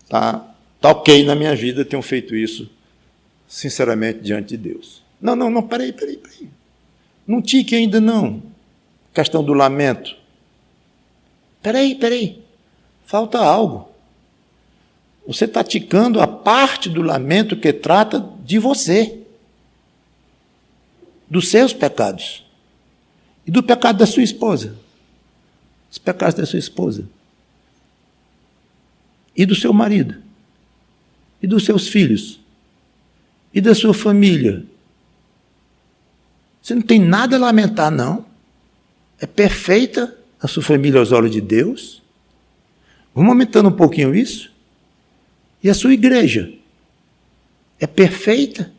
Tá ok na minha vida, tenho feito isso, sinceramente, diante de Deus. Não, peraí. Não tique ainda não. Questão do lamento. Peraí. Falta algo. Você está ticando a parte do lamento que trata de você, dos seus pecados e do pecado da sua esposa. Os pecados da sua esposa. E do seu marido. E dos seus filhos. E da sua família. Você não tem nada a lamentar, não. É perfeita a sua família aos olhos de Deus. Vamos aumentando um pouquinho isso. E a sua igreja é perfeita?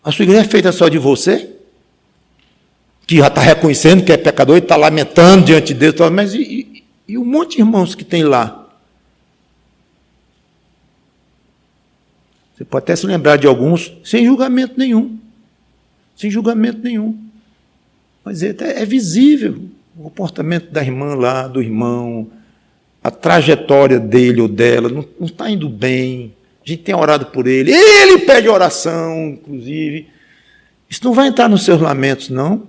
A sua igreja é feita só de você? Que já está reconhecendo que é pecador e está lamentando diante de Deus. Mas e um monte de irmãos que tem lá? Você pode até se lembrar de alguns sem julgamento nenhum. Sem julgamento nenhum. Mas é visível o comportamento da irmã lá, do irmão, a trajetória dele ou dela, não está indo bem, a gente tem orado por ele pede oração, inclusive. Isso não vai entrar nos seus lamentos, não.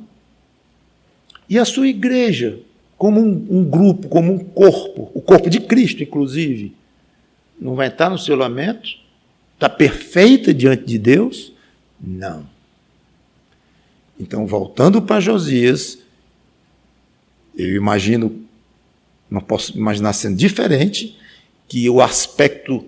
E a sua igreja, como um grupo, como um corpo, o corpo de Cristo, inclusive, não vai entrar no seu lamento? Está perfeita diante de Deus? Não. Então, voltando para Josias, eu imagino, não posso imaginar sendo diferente, que o aspecto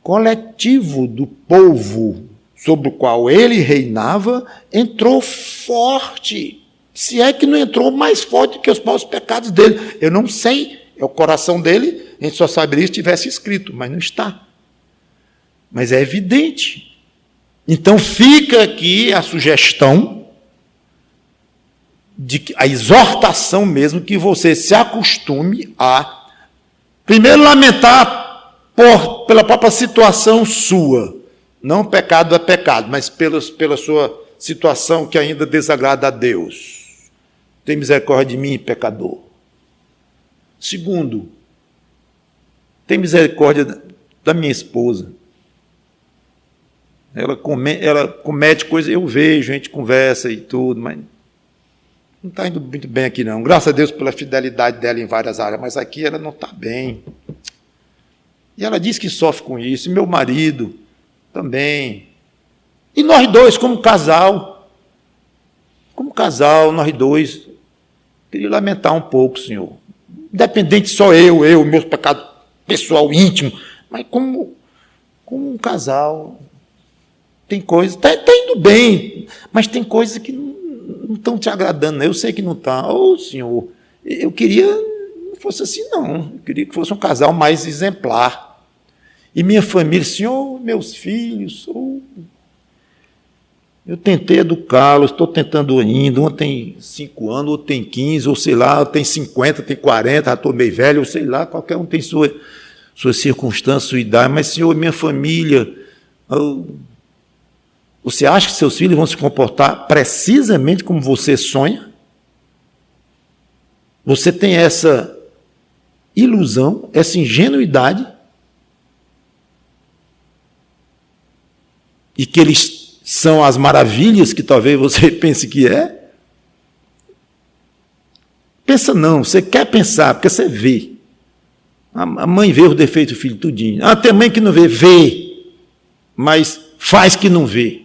coletivo do povo sobre o qual ele reinava entrou forte. Se é que não entrou mais forte que os maus pecados dele. Eu não sei, é o coração dele, a gente só saberia se tivesse escrito, mas não está. Mas é evidente. Então fica aqui a sugestão, a exortação mesmo, que você se acostume a, primeiro, lamentar pela própria situação sua. Não o pecado é pecado, mas pela sua situação que ainda desagrada a Deus. Tem misericórdia de mim, pecador. Segundo, tem misericórdia da minha esposa. Ela comete coisas, eu vejo, a gente conversa e tudo, mas não está indo muito bem aqui, não. Graças a Deus pela fidelidade dela em várias áreas, mas aqui ela não está bem. E ela diz que sofre com isso. E meu marido também. E nós dois, como casal, nós dois, queria lamentar um pouco, Senhor. Independente só eu, meus pecados pessoal, íntimo, mas como um casal, tem coisas, está indo bem, mas tem coisas que não estão te agradando, né? Eu sei que não está. Ô, Senhor, eu queria que não fosse assim, não. Eu queria que fosse um casal mais exemplar. E minha família, Senhor, meus filhos, eu tentei educá-los, estou tentando ainda, um tem 5 anos, outro tem 15, ou sei lá, tem 50, tem 40, já estou meio velho, ou sei lá, qualquer um tem sua circunstância, sua idade, mas, Senhor, minha família, você acha que seus filhos vão se comportar precisamente como você sonha? Você tem essa ilusão, essa ingenuidade, e que eles são as maravilhas que talvez você pense que é? Pensa não, você quer pensar, porque você vê. A mãe vê o defeito do filho tudinho. Tem mãe que não vê, mas faz que não vê.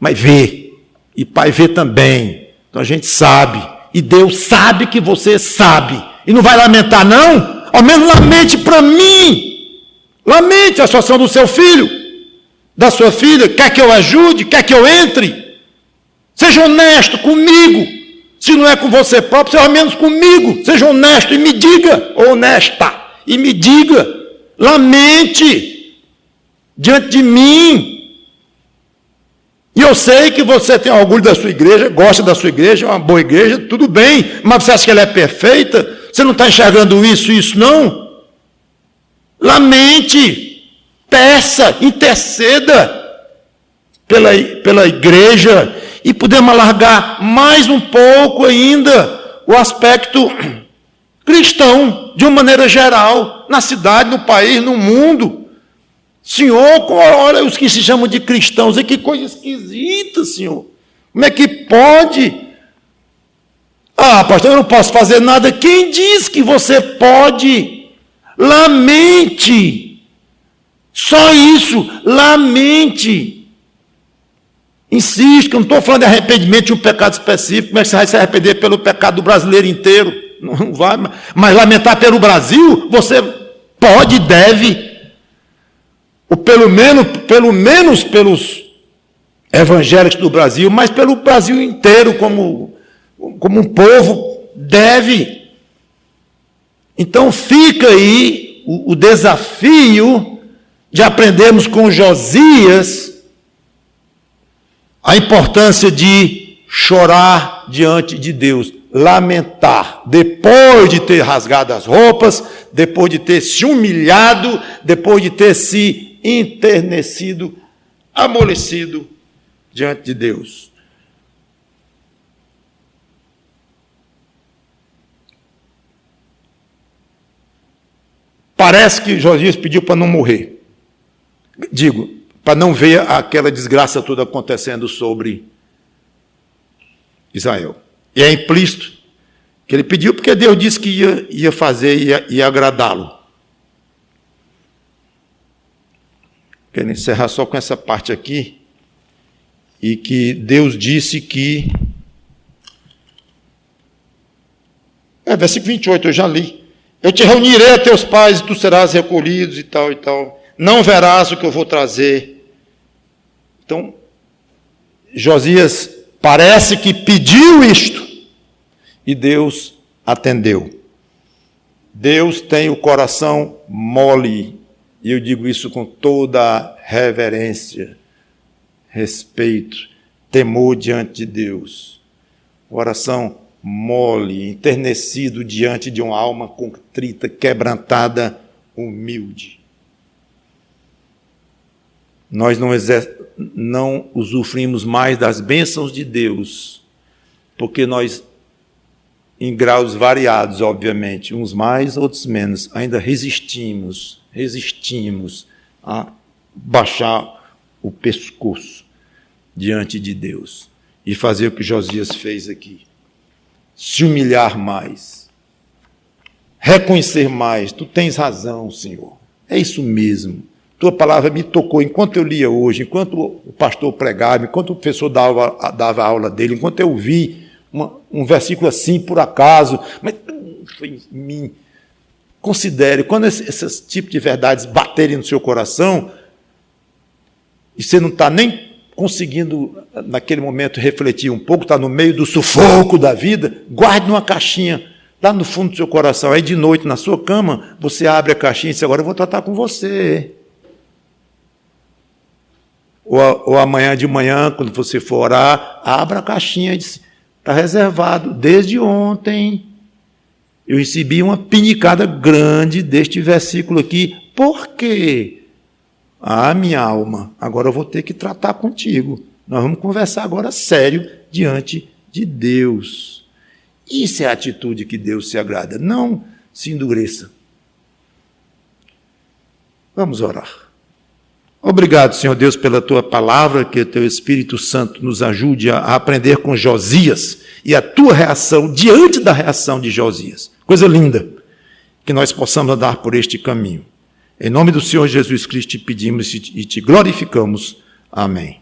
Mas vê. E pai vê também. Então a gente sabe. E Deus sabe que você sabe. E não vai lamentar, não? Ao menos lamente para mim. Lamente a situação do seu filho, da sua filha. Quer que eu ajude? Quer que eu entre? Seja honesto comigo. Se não é com você próprio, seja ao menos comigo. Seja honesto e me diga, honesta. E me diga, lamente diante de mim. E eu sei que você tem orgulho da sua igreja, gosta da sua igreja, é uma boa igreja, tudo bem, mas você acha que ela é perfeita? Você não está enxergando isso não? Lamente, peça, interceda pela igreja e podemos alargar mais um pouco ainda o aspecto cristão, de uma maneira geral, na cidade, no país, no mundo. Senhor, olha os que se chamam de cristãos, que coisa esquisita, Senhor. Como é que pode? Pastor, eu não posso fazer nada. Quem diz que você pode? Lamente. Só isso, lamente. Insisto, que eu não estou falando de arrependimento de um pecado específico, mas você vai se arrepender pelo pecado do brasileiro inteiro. Não vai, mas lamentar pelo Brasil, você pode e deve, ou pelo menos pelos evangélicos do Brasil, mas pelo Brasil inteiro, como um povo, deve. Então fica aí o desafio de aprendermos com Josias a importância de chorar diante de Deus. Lamentar, depois de ter rasgado as roupas, depois de ter se humilhado, depois de ter se enternecido, amolecido diante de Deus. Parece que Josias pediu para não morrer. Digo, para não ver aquela desgraça toda acontecendo sobre Israel. E é implícito que ele pediu porque Deus disse que ia fazer, ia agradá-lo. Quero encerrar só com essa parte aqui. E que Deus disse que... versículo 28, eu já li. Eu te reunirei a teus pais e tu serás recolhido e tal e tal. Não verás o que eu vou trazer. Então, Josias parece que pediu isto. E Deus atendeu. Deus tem o coração mole. E eu digo isso com toda reverência, respeito, temor diante de Deus. Coração mole, enternecido diante de uma alma contrita, quebrantada, humilde. Nós não usufruímos mais das bênçãos de Deus, porque nós, em graus variados, obviamente, uns mais, outros menos, ainda resistimos a baixar o pescoço diante de Deus e fazer o que Josias fez aqui. Se humilhar mais, reconhecer mais, tu tens razão, Senhor, é isso mesmo, tua palavra me tocou enquanto eu lia hoje, enquanto o pastor pregava, enquanto o professor dava a aula dele, enquanto eu vi um versículo assim, por acaso, mas foi em mim. Considere, quando esses tipos de verdades baterem no seu coração, e você não está nem conseguindo, naquele momento, refletir um pouco, está no meio do sufoco da vida, guarde numa caixinha, lá no fundo do seu coração. Aí, de noite, na sua cama, você abre a caixinha e diz, agora eu vou tratar com você. Ou amanhã de manhã, quando você for orar, abra a caixinha e diz, está reservado, desde ontem. Eu recebi uma pinicada grande deste versículo aqui. Por quê? Ah, minha alma, agora eu vou ter que tratar contigo. Nós vamos conversar agora sério diante de Deus. Isso é a atitude que Deus se agrada. Não se endureça. Vamos orar. Obrigado, Senhor Deus, pela Tua palavra, que o Teu Espírito Santo nos ajude a aprender com Josias e a Tua reação diante da reação de Josias. Coisa linda, que nós possamos andar por este caminho. Em nome do Senhor Jesus Cristo te pedimos e te glorificamos. Amém.